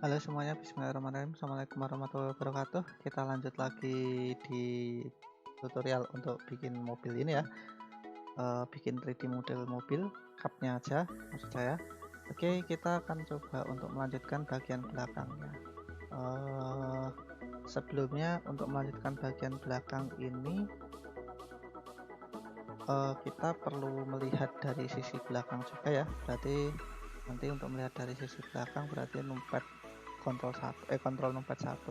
Halo semuanya, bismillahirrahmanirrahim. Assalamualaikum warahmatullahi wabarakatuh. Kita lanjut lagi di tutorial untuk bikin mobil ini ya. Bikin 3D model mobil, cupnya aja maksud saya. Oke, kita akan coba untuk melanjutkan bagian belakangnya. Sebelumnya untuk melanjutkan bagian belakang ini, kita perlu melihat dari sisi belakang juga ya. Berarti nanti untuk melihat dari sisi belakang berarti numpad kontrol numpad 1,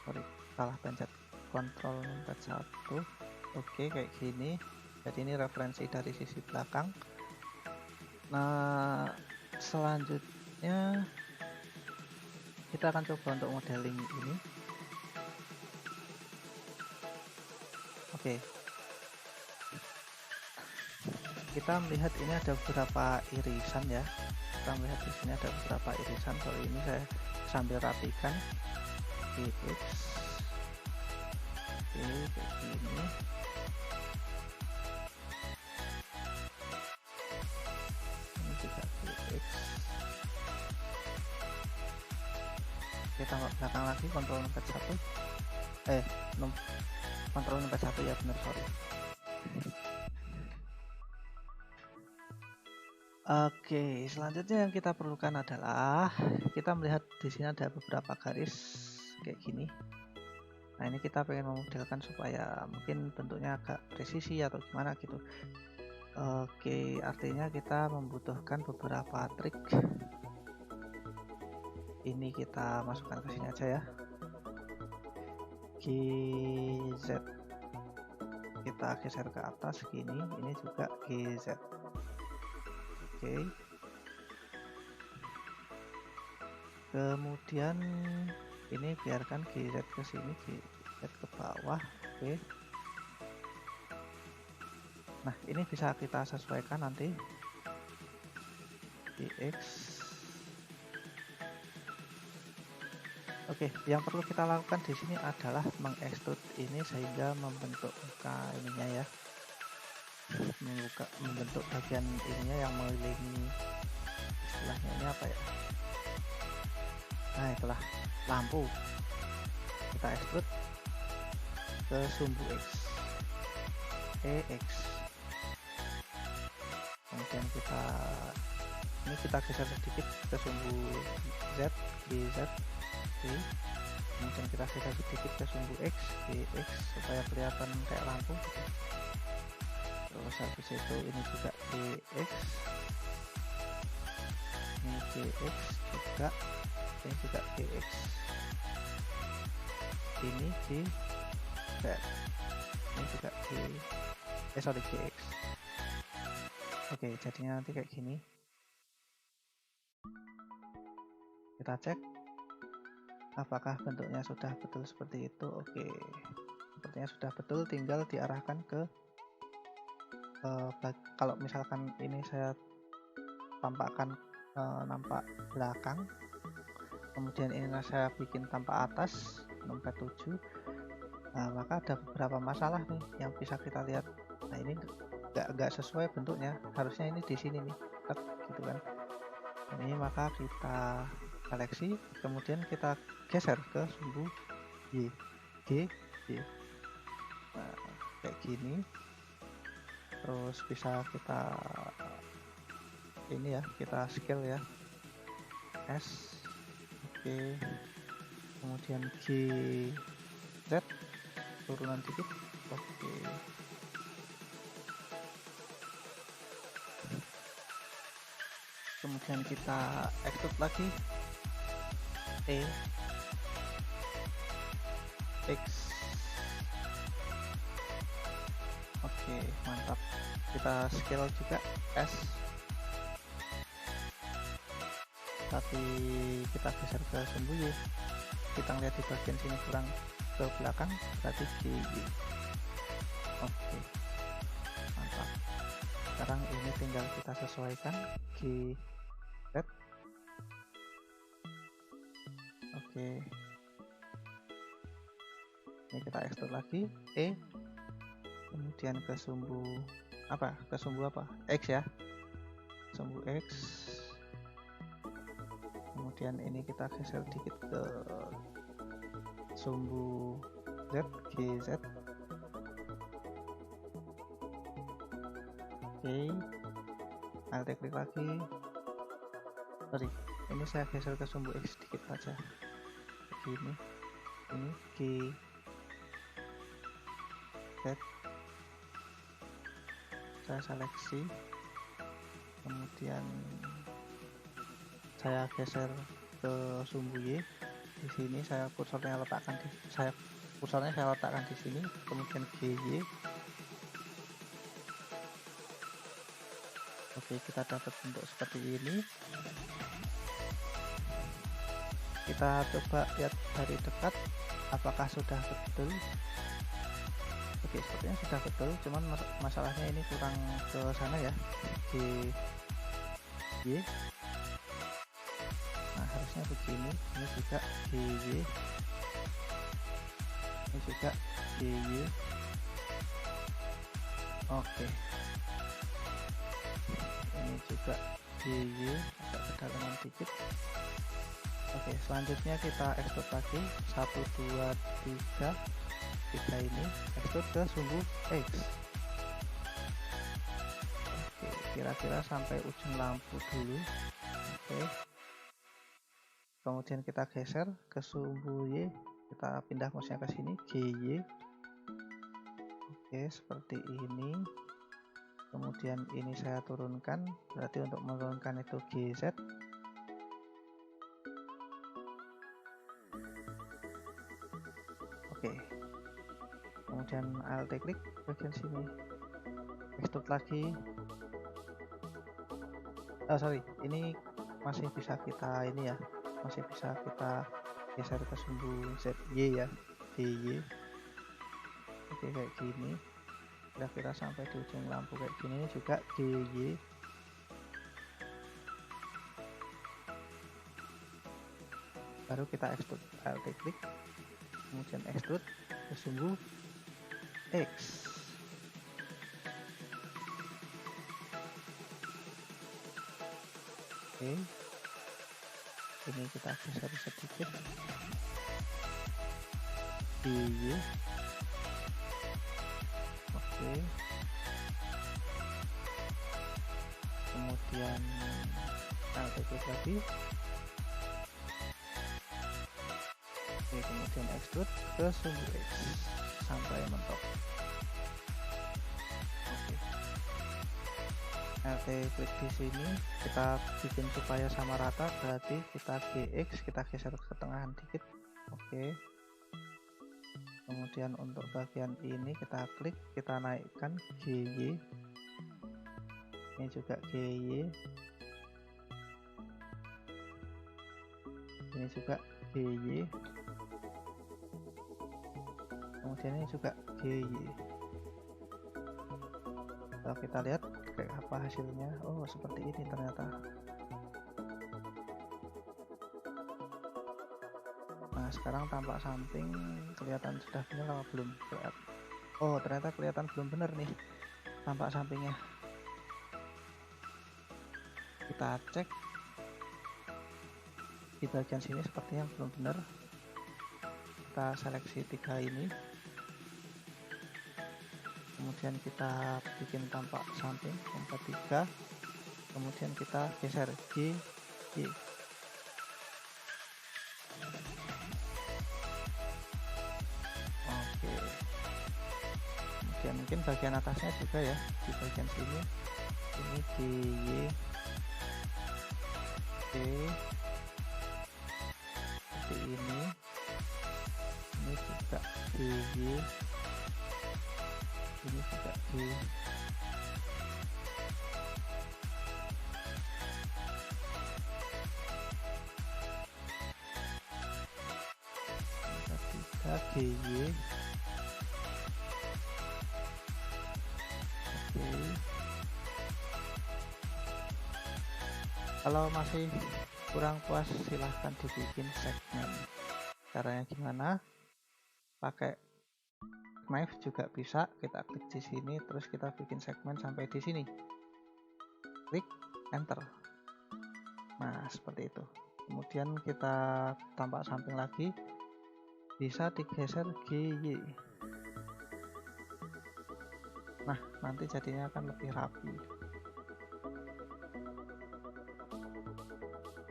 sorry salah pencet, kontrol numpad 1. Oke, kayak gini. Jadi ini referensi dari sisi belakang. Nah, selanjutnya kita akan coba untuk modeling ini. Oke, kita melihat ini ada beberapa irisan ya. Kita melihat di sini ada beberapa irisan. Sorry, ini saya sambil rapikan. GX, oke, kayak gini. Ini juga GX. Kita tambah belakang lagi, kontrol numpad 1. Kontrol numpad 1 ya, benar, sorry. Oke, selanjutnya yang kita perlukan adalah kita melihat di sini ada beberapa garis kayak gini. Nah, ini kita pengen memodelkan supaya mungkin bentuknya agak presisi atau gimana gitu. Oke, artinya kita membutuhkan beberapa trik. Ini kita masukkan ke sini aja ya. GZ kita geser ke atas gini, ini juga GZ. Oke. Kemudian ini biarkan GZ ke sini, GZ ke bawah. Oke. Nah, ini bisa kita sesuaikan nanti. GX. Oke, yang perlu kita lakukan di sini adalah mengekstrud ini sehingga membentuk muka ininya ya. Membentuk bagian ininya yang mengelilingi, istilahnya ini apa ya? Nah, itulah lampu. Kita ekstrud ke sumbu X, EX. Kemudian ini kita geser sedikit ke sumbu Z, BZ, B. Kemudian kita geser sedikit ke sumbu X, BX supaya kelihatan kayak lampu. Terus habis itu ini juga BX, ini BX juga, ini juga BX, ini GZ, ini juga GX. Oke, jadinya nanti kayak gini. Kita cek apakah bentuknya sudah betul seperti itu. Oke, sepertinya sudah betul, tinggal diarahkan ke kalau misalkan ini saya tampakkan nampak belakang, kemudian ini saya bikin tampak atas numpad 7. Nah, maka ada beberapa masalah nih yang bisa kita lihat. Nah, ini nggak sesuai bentuknya, harusnya ini di sini nih, gitu kan. Ini maka kita seleksi, kemudian kita geser ke sumbu Y, G, Y. Nah, kayak gini. Terus bisa kita ini ya, kita scale ya, S. Oke, kemudian G, Z, turunan dikit. Oke, kemudian kita extrude lagi, E, X. Oke, mantap. Kita scale juga S, tapi kita geser ke sumbu Y. Kita lihat di bagian sini kurang ke belakang, berarti GY. Oke, mantap. Sekarang ini tinggal kita sesuaikan GZ. Oke, ini kita ekstrak lagi, E, kemudian ke sumbu X ya, sumbu X. kemudian ini kita geser dikit ke sumbu Z, GZ. Oke, alt klik lagi. Sorry, ini saya geser ke sumbu X sedikit saja, begini. Ini G, Z, saya seleksi, kemudian saya geser ke sumbu Y. Di sini saya kursornya letakkan di sini, kemudian GY. Oke, kita dapat bentuk seperti ini. Kita coba lihat dari dekat apakah sudah betul. Oke, sepertinya sudah betul, cuman masalahnya ini kurang ke sana ya, GY. Nah, harusnya begini. Ini juga GY, ini juga GY. Oke, ini juga GY, agak kedalaman dikit. Oke, selanjutnya kita ekspor lagi 1 2 3 ini ekspor ke sumbu X. Oke, kira-kira sampai ujung lampu dulu. Oke, kemudian kita geser ke sumbu Y, kita pindah mouse-nya ke sini, GY. Oke, seperti ini. Kemudian ini saya turunkan, berarti untuk menurunkan itu GZ. Oke, kemudian alt klik bagian sini, extrude lagi. Sorry, ini masih bisa kita ini ya, masih bisa kita geser ke sumbu ZY ya, DY. Oke, kayak gini. Kira-kira sampai di ujung lampu kayak gini, juga GY. Baru kita extrude, alt klik, kemudian extrude ke sumbu X. Oke, ini kita geser sedikit, GY. Oke, kemudian alt klik lagi. Oke, kemudian extrude ke sumbu X sampai mentok. Oke, alt klik di sini, kita bikin supaya sama rata, berarti kita GX, kita geser ke tengahan dikit. Oke, kemudian untuk bagian ini kita klik, kita naikkan GY. Ini juga GY, ini juga GY, kemudian ini juga GY. Kalau kita lihat kayak apa hasilnya, oh seperti ini ternyata. Nah, sekarang tampak samping kelihatan sudah benar apa belum? Oh, ternyata kelihatan belum benar nih tampak sampingnya. Kita cek di bagian sini sepertinya belum benar. Kita seleksi 3 ini, kemudian kita bikin tampak samping yang ketiga, kemudian kita geser G. Oke, kemudian mungkin bagian atasnya juga ya, di bagian sini ini GY. Oke, seperti ini juga GY, ini juga G. Ketiga GY. Oke, kalau masih kurang puas silahkan dibikin segmen. Caranya gimana? Pakai knife juga bisa, kita klik di sini terus kita bikin segmen sampai di sini, klik enter. Nah, seperti itu. kemudian kita tampak samping lagi, bisa digeser GY. Nah, nanti jadinya akan lebih rapi.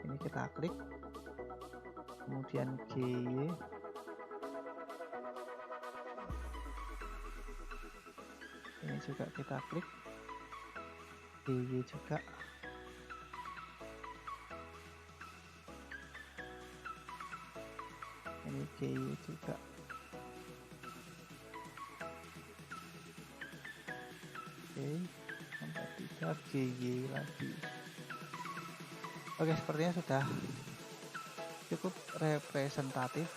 Ini kita klik, kemudian GY, ini juga kita klik, GY juga. Ini GY juga. Oke, sampai 3 GY lagi. Oke, sepertinya sudah cukup representatif.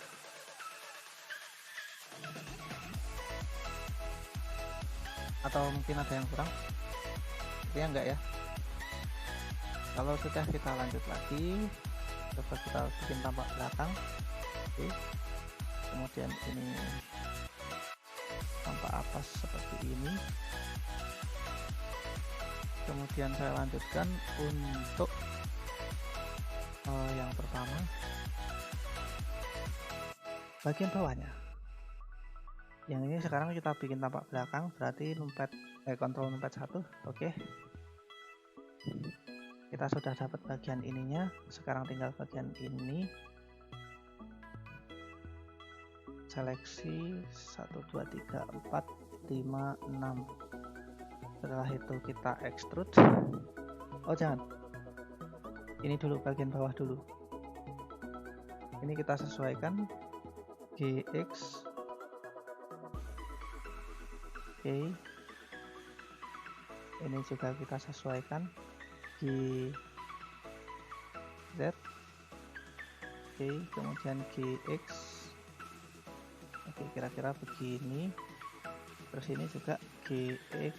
Atau mungkin ada yang kurang? Sepertinya enggak ya. Kalau sudah, kita lanjut lagi. Coba kita bikin tampak belakang. Oke, kemudian ini tampak atas seperti ini. Kemudian saya lanjutkan untuk yang pertama, bagian bawahnya. Yang ini sekarang kita bikin tampak belakang, berarti kontrol numpad 1. Oke, kita sudah dapat bagian ininya. Sekarang tinggal bagian ini, seleksi 1 2 3 4 5 6. Setelah itu kita extrude. Oh jangan, ini dulu bagian bawah dulu. Ini kita sesuaikan GX. Oke, ini juga kita sesuaikan GZ. Oke, kemudian GX. Oke, kira-kira begini. Terus ini juga GX,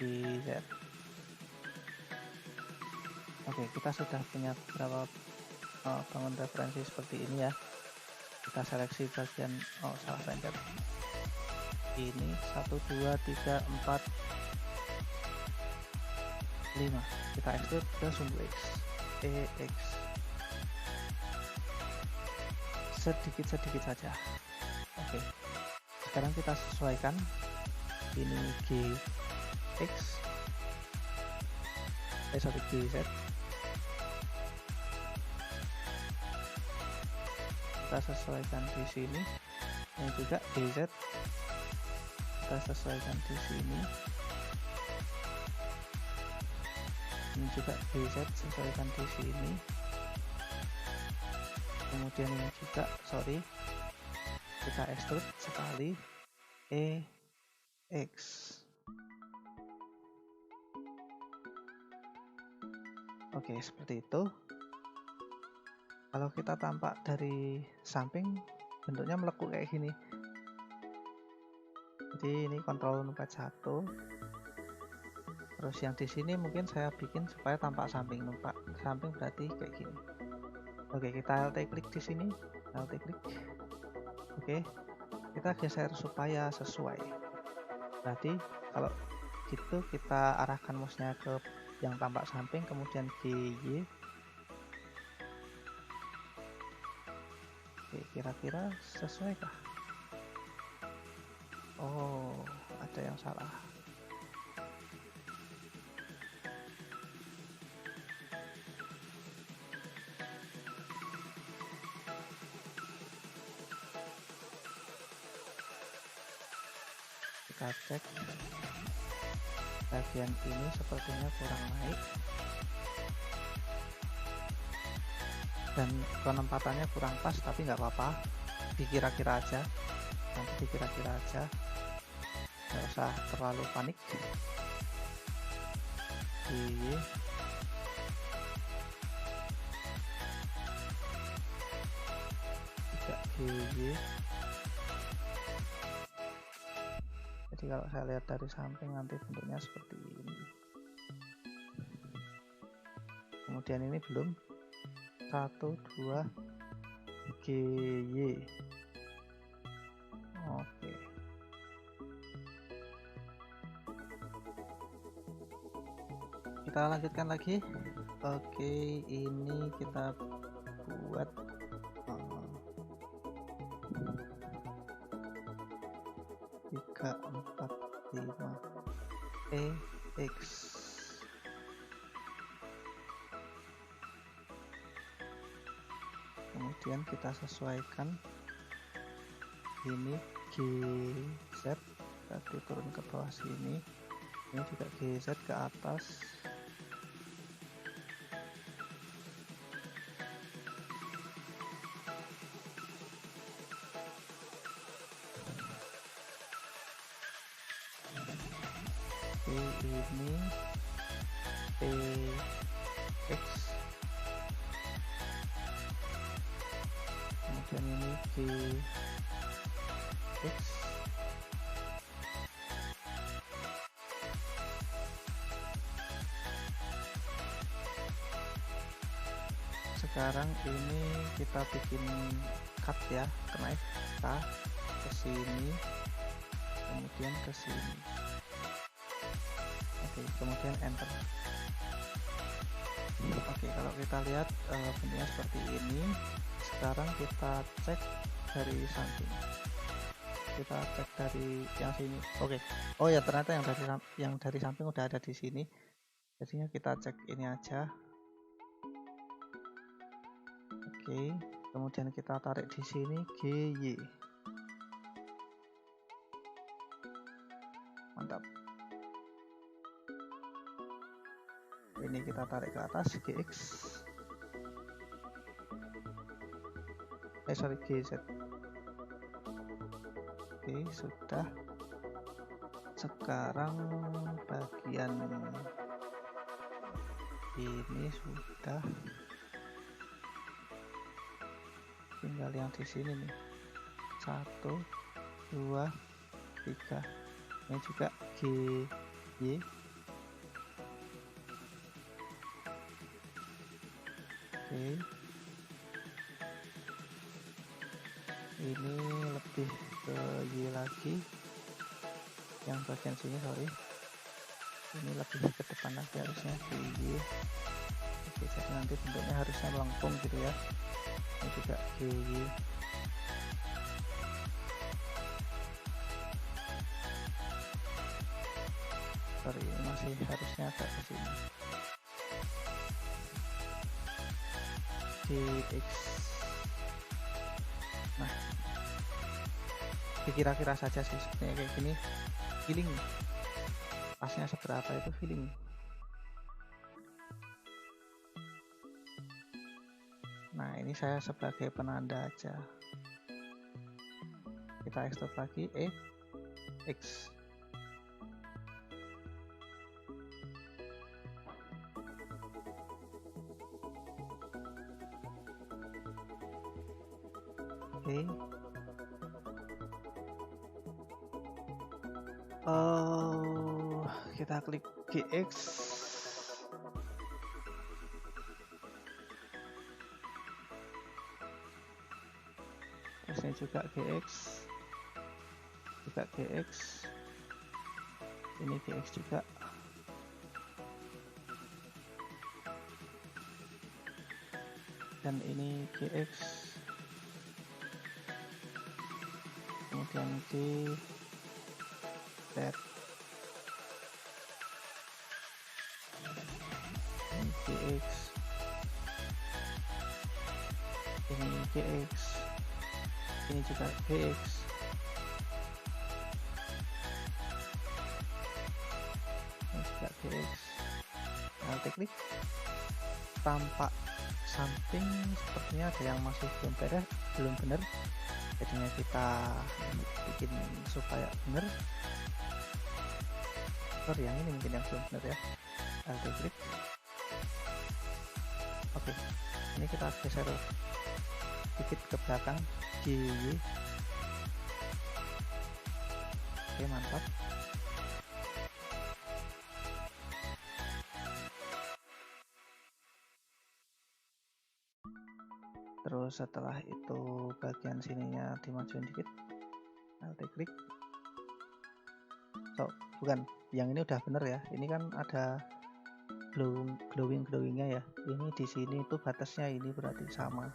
GZ. Oke, kita sudah punya beberapa bangun referensi seperti ini ya. Kita seleksi bagian, salah pencet. Ini 1 2 3 4 5. Kita extrude ke sumbu X, EX. Sedikit-sedikit saja. Oke, sekarang kita sesuaikan ini GX, GZ. Kita sesuaikan di sini. Ini juga GZ, kita sesuaikan di sini. Ini juga GZ, sesuaikan di sini. Kemudian ini juga, kita extrude sekali, EX. Oke, seperti itu. Kalau kita tampak dari samping, bentuknya melekuk kayak gini. Jadi ini kontrol numpad 1. Terus yang di sini mungkin saya bikin supaya tampak samping, numpak samping berarti kayak gini. Oke, kita LT klik di sini, LT klik. Oke, kita geser supaya sesuai. Berarti kalau gitu kita arahkan mouse-nya ke yang tampak samping, kemudian GY. Oke, kira-kira sesuai kah? Oh, ada yang salah. Kita cek bagian ini sepertinya kurang naik dan penempatannya kurang pas, tapi nggak apa-apa, dikira-kira aja, nanti dikira-kira aja, nggak usah terlalu panik. GY. Jadi kalau saya lihat dari samping nanti bentuknya seperti ini. Kemudian ini belum 1 2 GY. Oke. Kita lanjutkan lagi. Oke, ini kita buat 3, 4, 5 EX. Kemudian kita sesuaikan ini GZ, tadi turun ke bawah sini, ini juga GZ ke atas. Ini PX, kemudian ini GX, sekarang ini kita bikin cut ya, kenaik K ke sini, kemudian ke sini. Oke, kemudian enter. Oke, kalau kita lihat bentuknya seperti ini. Sekarang kita cek dari samping, kita cek dari yang sini. Oke, oh ya, ternyata yang dari samping udah ada di sini, jadinya kita cek ini aja. Oke, kemudian kita tarik di sini GY, mantap. Ini kita tarik ke atas GX, sorry GZ. Oke, sudah. Sekarang bagian ini sudah, tinggal yang di sini nih, 1, 2, 3. Ini juga GY. Oke, ini lebih ke Y lagi, yang bagian sini sorry, ini lebih ke depan lagi, harusnya ke Y. Oke, jadi nanti bentuknya harusnya melengkung gitu ya. Ini juga ke Y. Sorry, ini masih harusnya agak ke sini. GX. Nah, dikira-kira saja sih sebenarnya kayak gini, feeling pasnya seberapa itu feeling. Nah, ini saya sebagai penanda aja. Kita extrude lagi X. Oke. Kita klik GX. Terus ini juga GX. Juga GX. Ini GX juga. Dan ini GX. Kemudian GZ. Ini GX. Ini GX. Ini juga GX. Ini juga GX. Nah, teknik tampak samping sepertinya ada yang masih belum benar, jadinya kita bikin supaya benar. Sorry, yang ini mungkin yang belum benar ya. Alt klik. Oke, ini kita geser sedikit ke belakang GY. Oke, mantap. Terus setelah itu bagian sininya dimajuin dikit, alt klik. So, bukan, yang ini udah bener ya, ini kan ada glowingnya ya. Ini di sini itu batasnya ini berarti sama.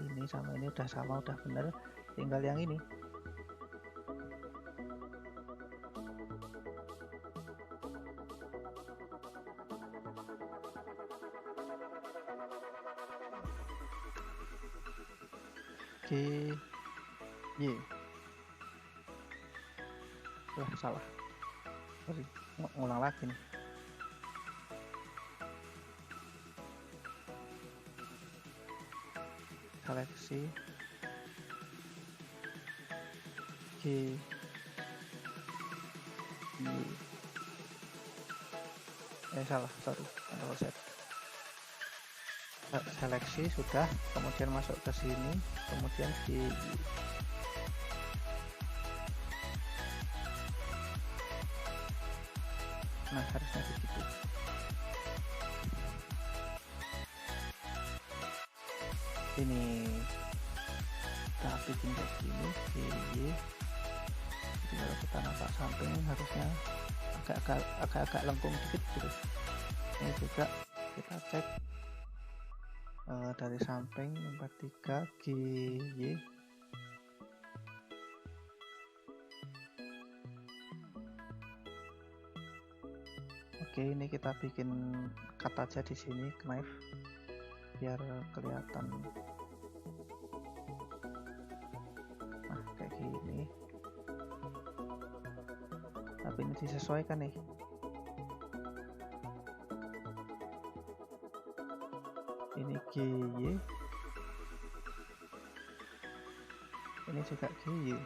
Ini sama ini udah sama, udah bener. Tinggal yang ini. G Y. Salah. Sorry, ngulang lagi nih. Seleksi G Y. Salah, sorry. Seleksi sudah, kemudian masuk ke sini, kemudian G Y. Nah, harusnya begitu. Ini kita bikin kayak gini, G Y. Jadi kalau kita nampak samping harusnya agak lengkung dikit gitu. Ini juga kita cek dari samping nomor 3 G Y. Oke, ini kita bikin cut aja di sini knife biar kelihatan. Nah, kayak gini. Tapi ini disesuaikan nih. Ini G Y. Ini juga G Y.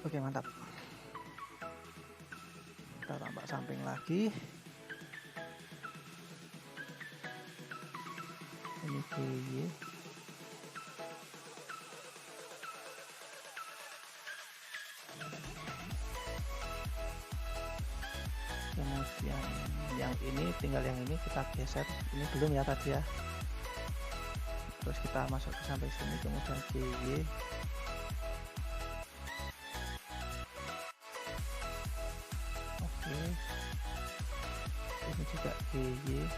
Oke, mantap. Kita tambah samping lagi. Ini G Y. Kemudian yang ini, tinggal yang ini kita geser. Ini belum ya tadi ya. Terus kita masuk ke sampai sini, kemudian G Y. Oke, ini juga G Y.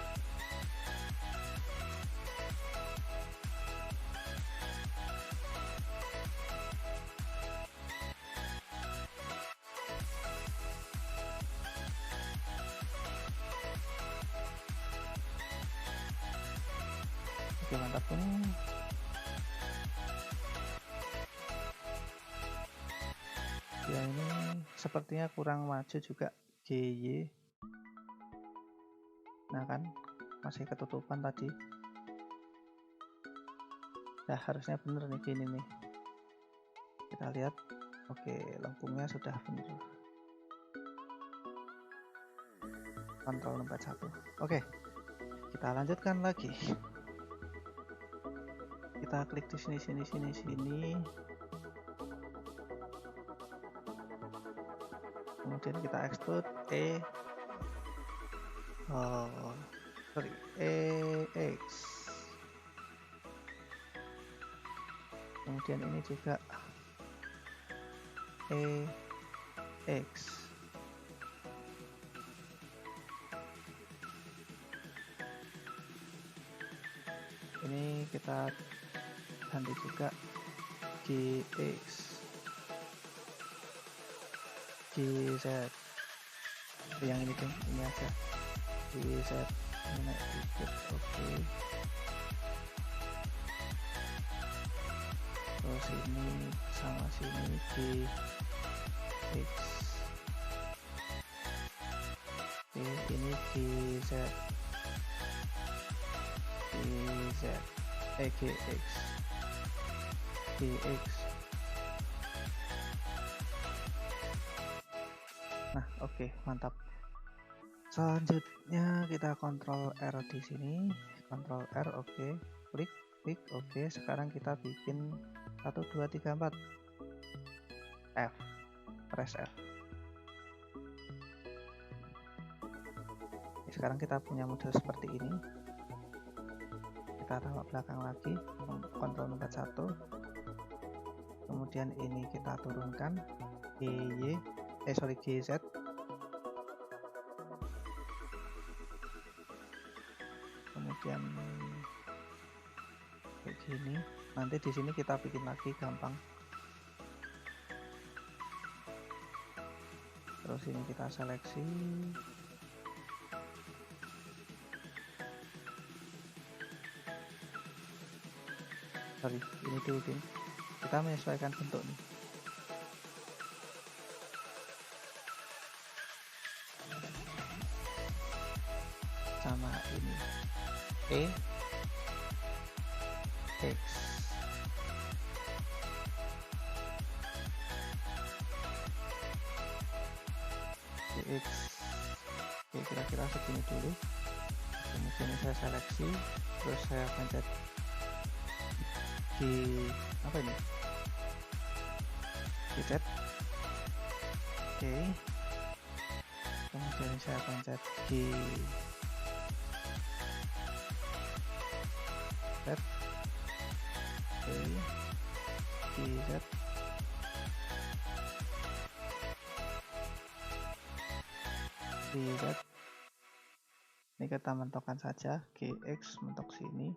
Oke, mantap. Ya, ini sepertinya kurang maju juga G Y. Nah kan, masih ketutupan tadi. Nah, harusnya bener nih gini nih. Kita lihat. Oke, lengkungnya sudah bener. Kontrol nomor 1. Oke, kita lanjutkan lagi. Kita klik di sini. Kemudian kita extrude EX. Kemudian ini juga EX. Ini kita ganti juga GX, GZ. Yang ini deh, ini aja GZ. Ini naik dikit. Oke. Terus ini sama sini GX. Oke, ini GZ. GX. Nah, oke, mantap. Selanjutnya kita kontrol R di sini, kontrol R, oke, klik, oke. Sekarang kita bikin 1 2 3 4 F, press F. Sekarang kita punya model seperti ini. Kita taruh belakang lagi, kontrol nomor 1. kemudian ini kita turunkan GZ, kemudian kayak gini. Nanti di sini kita bikin lagi gampang. Terus ini kita seleksi, ini dulu Tim. Kita menyesuaikan bentuk nih. Sama ini X. Oke, kira-kira segini dulu. Kemudian saya seleksi, terus saya pencet di apa ini? Pencet. Oke. Kemudian saya pencet di Z. Oke. Di Z. Di Z. Ini kita mentokkan saja GX, mentok sini.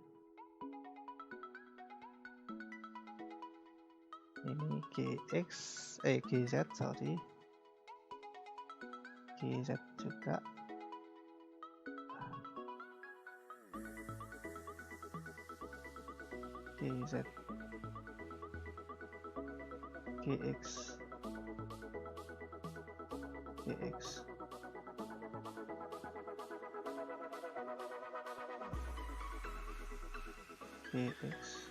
Ini GZ, sorry. GZ juga. GZ. GX. GX. GX.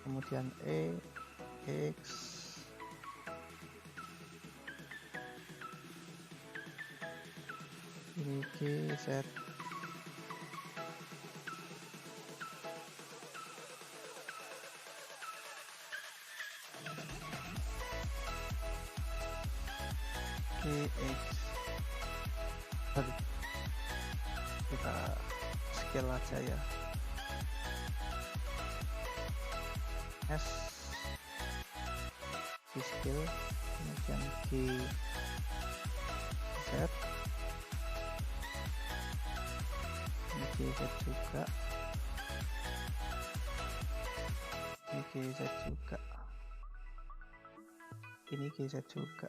Kemudian EX. Ini GZ. GX. Kita scale aja ya. S di scale, kemudian GZ, ini GZ juga, ini GZ juga, ini GZ juga.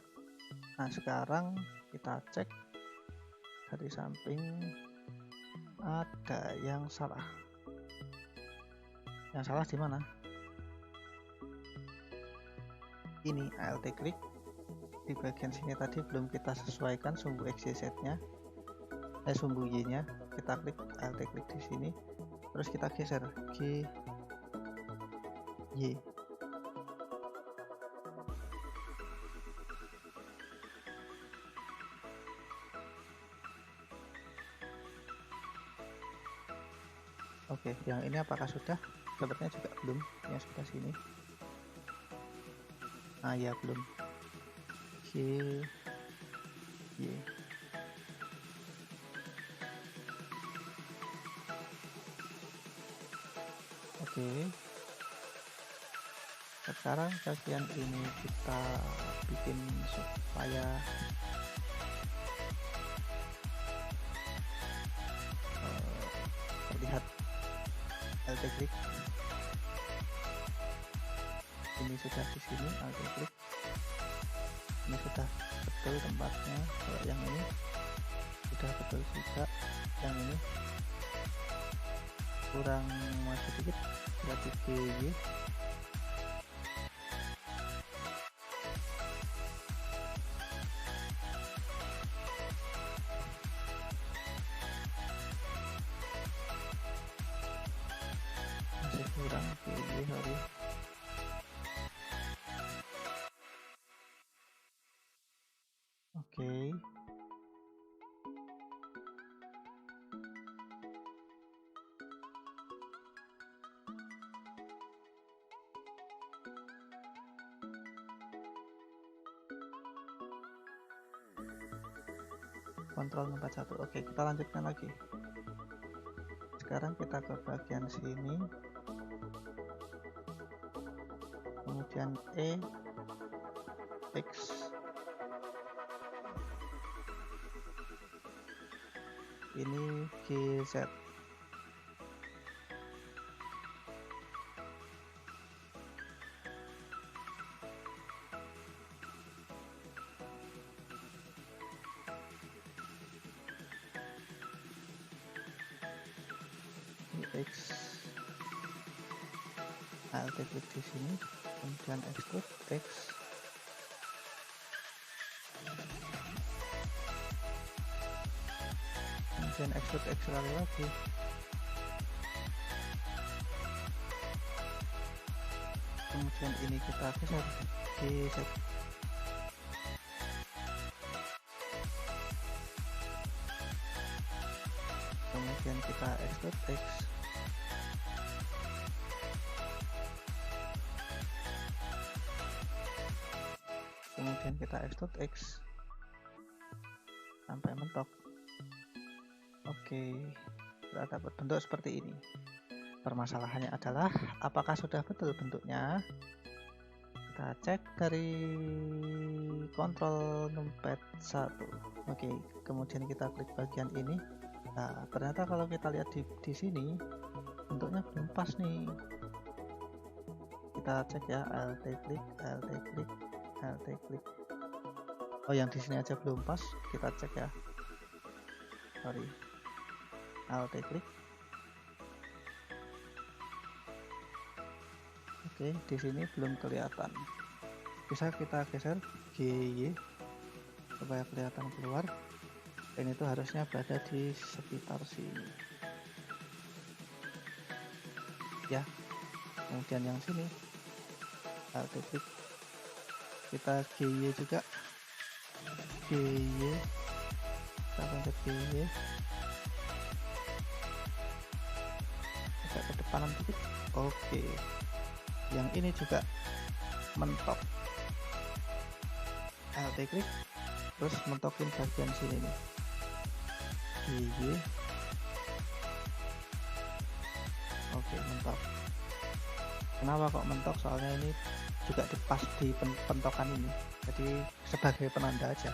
Nah sekarang kita cek dari samping ada yang salah. Yang salah di mana? Ini alt klik di bagian sini tadi belum kita sesuaikan sumbu XYZ nya, sumbu Y nya. Kita klik alt klik di sini, terus kita geser G Y. Oke, yang ini apakah sudah? Sepertinya juga belum. Yang sebelah sini. Ah ya, belum. G Y. Oke. Sekarang bagian ini kita bikin supaya terlihat alt klik. Ini sudah di sini alt klik. Ini sudah betul tempatnya. Kalau yang ini sudah betul juga. Yang ini kurang maju dikit, berarti GY. Masih kurang GY, sorry. Oke. kontrol 41. Oke, kita lanjutkan lagi. Sekarang kita ke bagian sini, kemudian E, X, ini GZ. X, alt klik di sini, kemudian extrude X, kemudian extrude X lagi, kemudian ini kita geser geser, kemudian kita extrude X, kemudian kita extrude X sampai mentok. Oke, sudah dapat bentuk seperti ini. Permasalahannya adalah apakah sudah betul bentuknya. Kita cek dari kontrol numpad 1. Oke, kemudian kita klik bagian ini. Nah, ternyata kalau kita lihat di sini bentuknya belum pas nih. Kita cek ya, alt klik, alt klik, alt klik. Oh, yang di sini aja belum pas. Kita cek ya. Sorry. Alt klik. Oke, di sini belum kelihatan. Bisa kita geser GY supaya kelihatan keluar. Dan itu harusnya berada di sekitar sini. Ya. Kemudian yang sini alt klik. Kita GY juga. GY. Kita pencet GY. Agak ke depanan dikit. Oke. Yang ini juga mentok. Alt klik, terus mentokin bagian sini nih. GY. Oke, mentok. Kenapa kok mentok? Soalnya ini juga dipas di pentokan ini. Jadi sebagai penanda aja.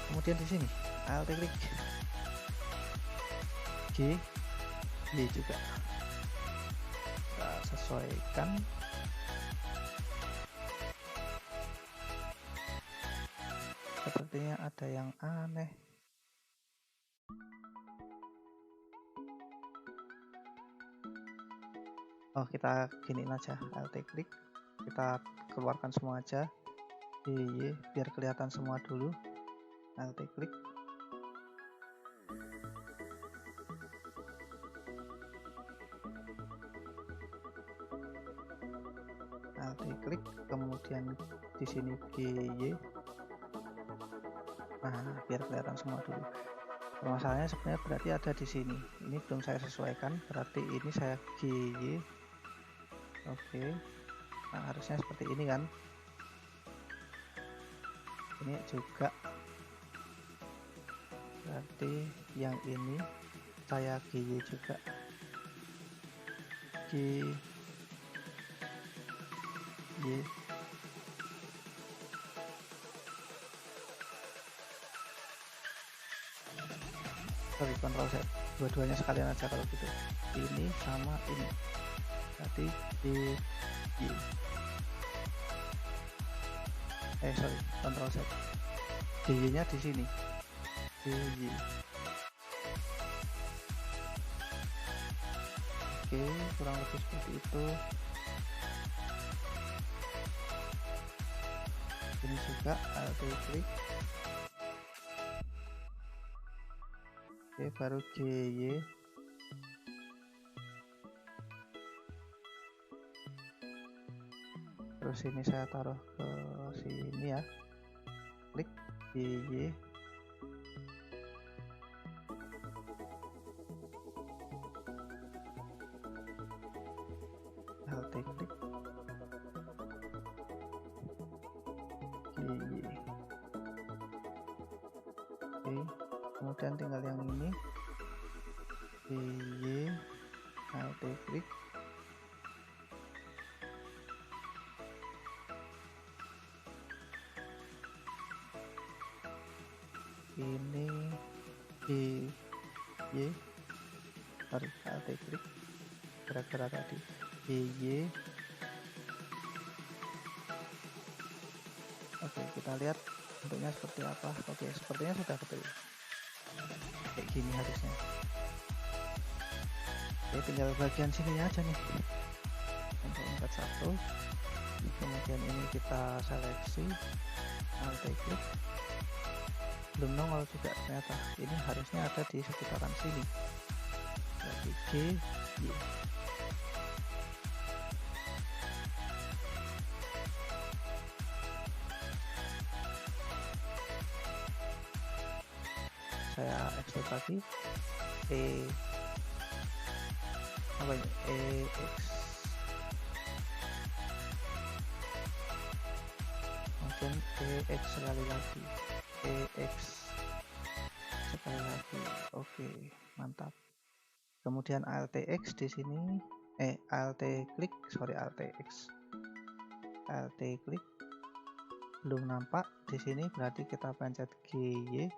Kemudian di sini alt klik. Y juga. Kita sesuaikan. Sepertinya ada yang aneh. Oh, kita giniin aja, alt klik, kita keluarkan semua aja. Y biar kelihatan semua dulu. Alt klik. Alt klik, kemudian di sini GY. Nah, biar kelihatan semua dulu. Permasalahannya sebenarnya berarti ada di sini. Ini belum saya sesuaikan, berarti ini saya GY. Oke. Nah, harusnya seperti ini kan. Ini juga. Berarti yang ini saya GY juga. GY. Sorry, kontrol Z. Dua-duanya sekalian aja kalau gitu. Ini sama ini. Berarti GY. Sorry, kontrol Z. GY-nya di sini. GY. Oke, kurang lebih seperti itu. Ini juga alt klik. Oke, baru GY. Terus ini saya taruh ke sini ya. Klik GY. Alt klik. GY. Oke, kemudian tinggal yang ini Y, Alt klik, ini Y, sorry, Alt klik, gara-gara tadi Y. Oke, kita lihat bentuknya seperti apa. Oke, sepertinya sudah betul kayak gini harusnya. Oke, tinggal bagian sini aja nih untuk angkat 1, kemudian ini kita seleksi, Alt klik, belum nongol juga ternyata. Ini harusnya ada di sekitaran sini, berarti G, Y. Saya ekstrak lagi, apa ini, EX, kemudian EX sekali lagi, EX sekali lagi. Oke, mantap. Kemudian Alt X di sini, Alt klik, sorry, Alt X, Alt klik, belum nampak di sini, berarti kita pencet GY.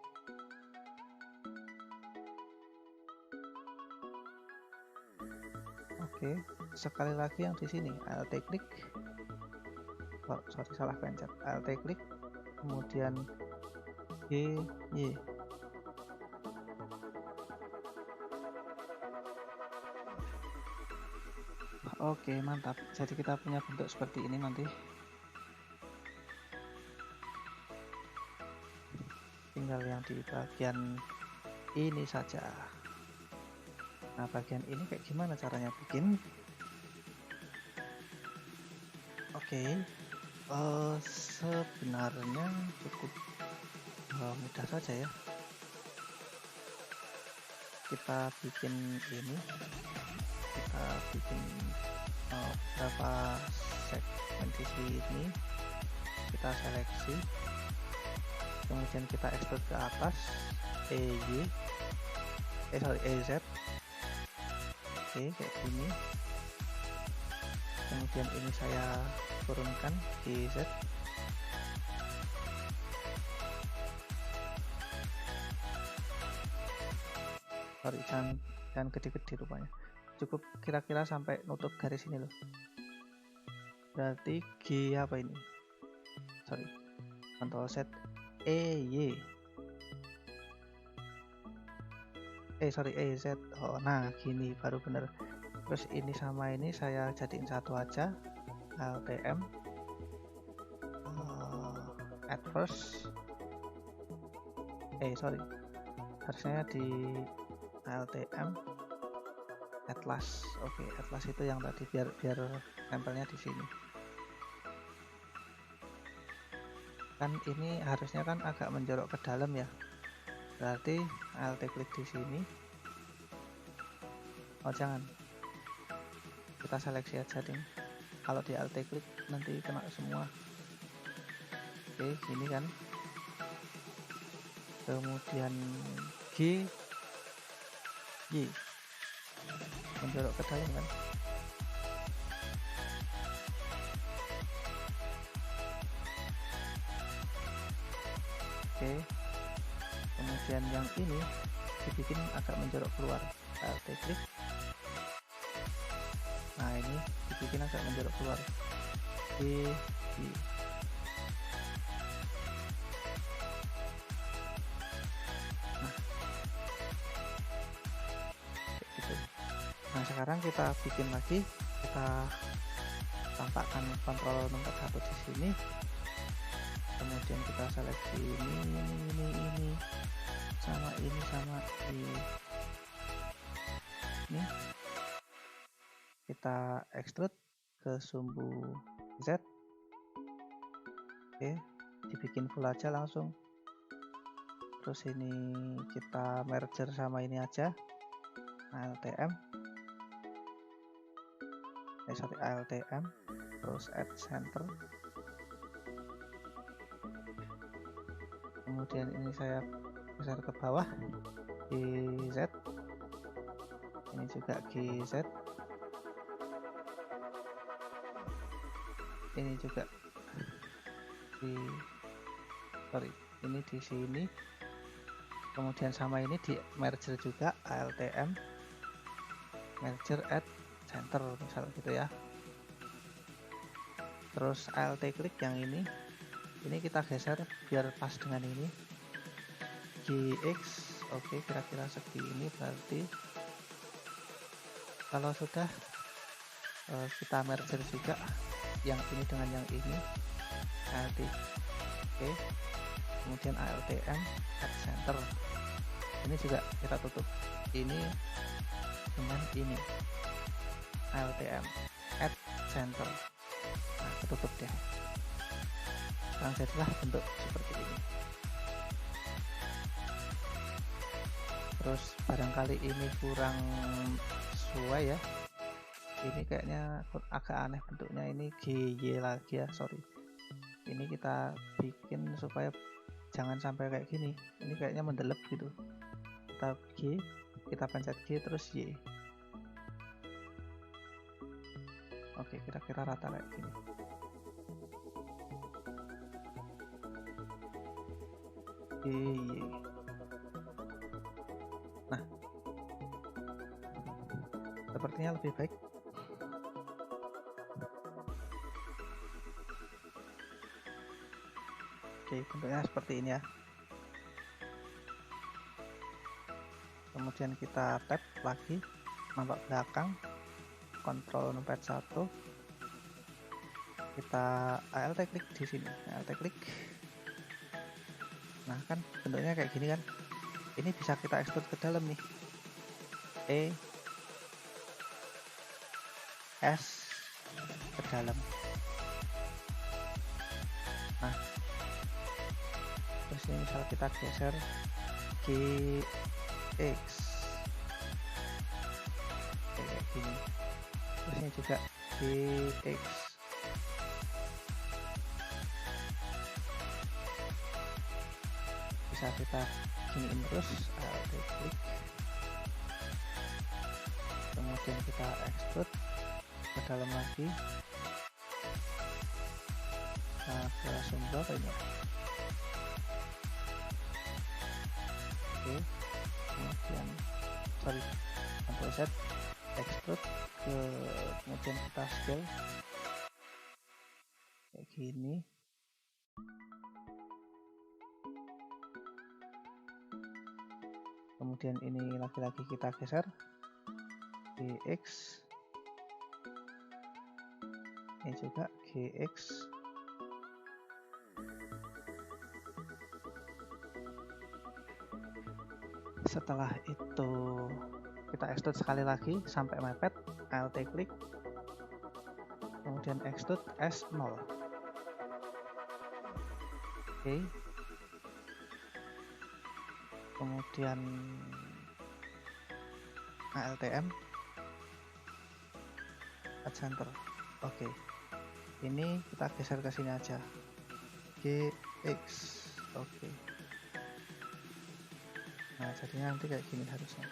Oke, sekali lagi yang di sini, Alt klik, oh, sorry, salah pencet, Alt klik, kemudian GY. Oke, mantap. Jadi kita punya bentuk seperti ini nanti. Tinggal yang di bagian ini saja. Nah, bagian ini kayak gimana caranya bikin? Oke, sebenarnya cukup mudah saja ya. Kita bikin ini, kita bikin beberapa segmen di sini, kita seleksi, kemudian kita ekstrak ke atas, EZ, oke, kayak gini. Kemudian ini saya turunkan GZ, sorry, jangan gede-gede rupanya, cukup kira-kira sampai nutup garis ini loh. Berarti G apa ini, sorry, Ctrl Z, EY, sorry, EZ. Oh, nah gini baru bener. Terus ini sama ini saya jadiin satu aja, LTM, at first, sorry, harusnya di LTM atlas. Oke, atlas itu yang tadi, biar tempelnya di sini. Kan ini harusnya kan agak menjorok ke dalam ya, berarti Alt klik di sini. Oh jangan, kita seleksi aja ding, kalau di Alt klik nanti kena semua. Oke, gini kan, kemudian G, Y, menjorok ke dalam kan. Oke, kemudian yang ini dibikin agak menjorok keluar, Alt klik, nah ini dibikin agak menjorok keluar, Y. Nah, sekarang kita bikin lagi, kita tampakkan kontrol nomor 1 di sini, kemudian kita seleksi ini sama ini, kita extrude ke sumbu Z. Oke, dibikin full aja langsung. Terus ini kita merger sama ini aja, ALTM, ALTM, terus add center. Kemudian ini saya geser ke bawah, GZ, ini juga GZ, ini juga ini di sini, kemudian sama ini di merger juga, ALTM merger at center misal gitu ya. Terus ALT klik yang ini kita geser biar pas dengan ini, GX, oke, kira-kira segini. Berarti kalau sudah kita merger juga yang ini dengan yang ini, ALT, oke, kemudian ALTM at center, ini juga kita tutup, ini dengan ini ALTM at center. Nah, ketutup deh. Sekarang jadilah bentuk seperti ini. Terus barangkali ini kurang sesuai ya, ini kayaknya agak aneh bentuknya, ini GY lagi ya, sorry. Ini kita bikin supaya jangan sampai kayak gini, ini kayaknya mendelep gitu. Kita G, kita pencet G terus Y. Oke, kira-kira rata kayak gini. Y. Nah, sepertinya lebih baik. Oke, bentuknya seperti ini ya. Kemudian kita tab lagi, nampak belakang, Ctrl numpad 1, kita ALT klik di sini, ALT klik. Nah kan bentuknya kayak gini kan, ini bisa kita ekspor ke dalam nih, S ke dalam. Nah terus ini misal kita geser GX kayak gini, terus ini juga GX, bisa kita giniin terus, ALT klik, kemudian kita ekspor ke dalam lagi, nah ke sumber ini. Oke, kemudian Ctrl Z, ekspor ke, kemudian kita scale kayak gini. Kemudian ini lagi-lagi kita geser GX, ini juga GX. Setelah itu kita extrude sekali lagi sampai mepet, ALT klik, kemudian extrude S0. Oke, kemudian ALTM at center. Oke, ini kita geser ke sini aja, GX. Oke, nah jadinya nanti kayak gini harusnya.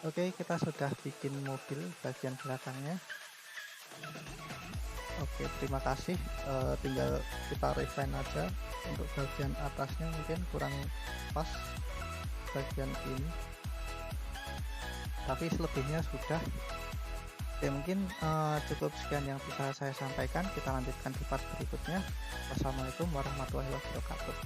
Oke, kita sudah bikin mobil bagian belakangnya. Oke, terima kasih. Tinggal kita refine aja. Untuk bagian atasnya mungkin kurang pas bagian ini, tapi selebihnya sudah. Oke, mungkin cukup sekian yang bisa saya sampaikan. Kita lanjutkan di part berikutnya. Wassalamualaikum warahmatullahi wabarakatuh.